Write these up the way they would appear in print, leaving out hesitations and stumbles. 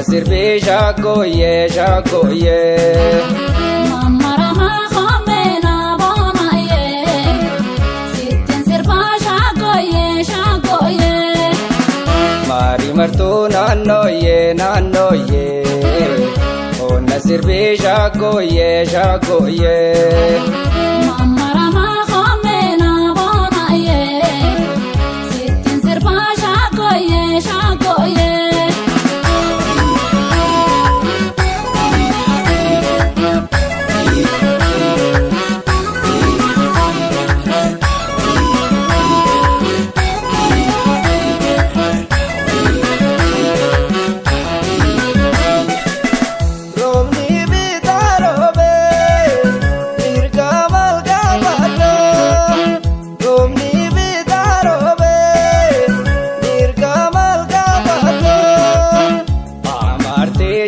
sirbi shakoye shakoye. Mamarama khomena bomaye, sitten sirba shakoye shakoye. Mari martu nanoye nanoye, onna sirbi shakoye shakoye. Mamarama khomena bomaye, sitten sirba shakoye shakoye.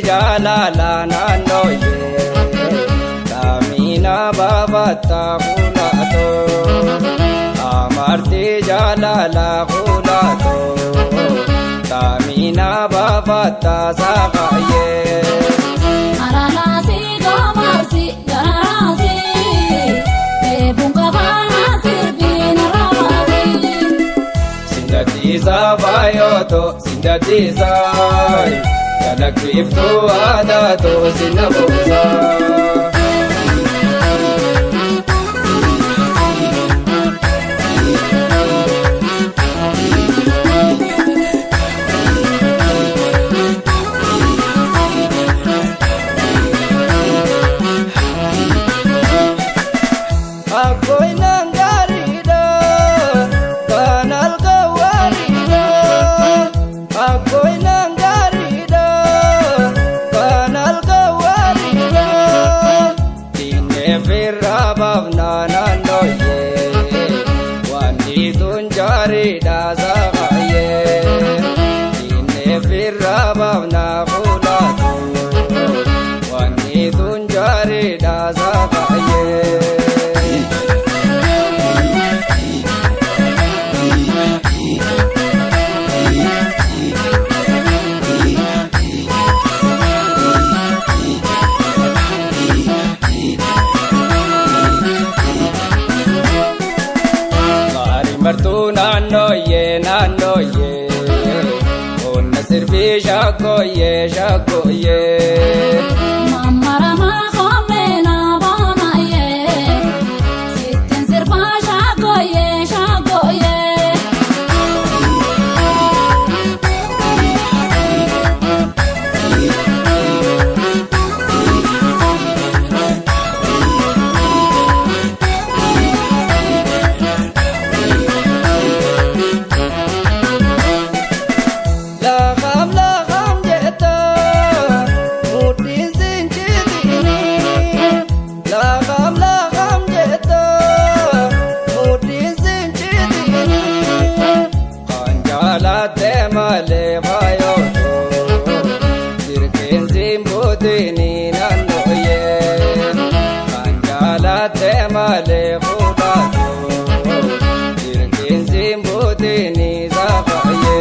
Jalala nanoye, tamina babata hulato. Amarte jalala hulato, tamina babata sagaye. Aralasi gomarsi garasi, bebunga bana sirbi naramasi. Sindatiza bayoto, sindatiza. Kalakiftu adato sinabuza. Ako'y nanggarida, kanal kawarida. Ako'y nanggarida, kanal kawarida. Tinefirra bavna nanoye, wanditun jarida sagaye. Tinefirra bavna khulatu, wanditun jarida sagaye. Martu nanoye nanoye, onna sirbi shakoye shakoye. Mamarama khomena bomaye, sitten sirba shakoye shakoye. Male bayoto, sirken zimbudini nanoye. Kanjala te male khulato, sirken zimbudini zagaye.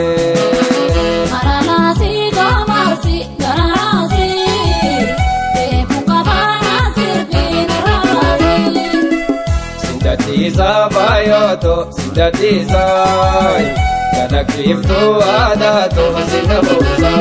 Aralasi gomarsi garasi, bebunga bana sirbi naramasi. Sindatiza bayoto, sindatiza. Kalakiftu adato sinabuza.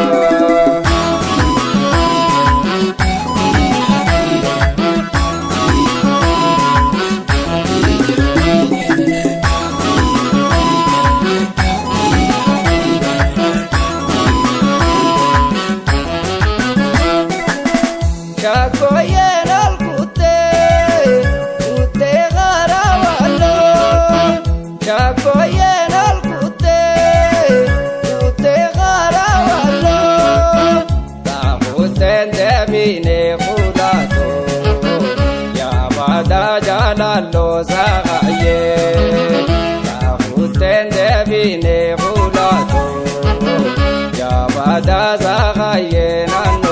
Shakoye nalkute, ute garawalo. Shakoye nalkute, ute garawalo. Tahuten debine khulato, yabada jalalo sagaye. Tahuten debine khulato, yabada sagaye nan.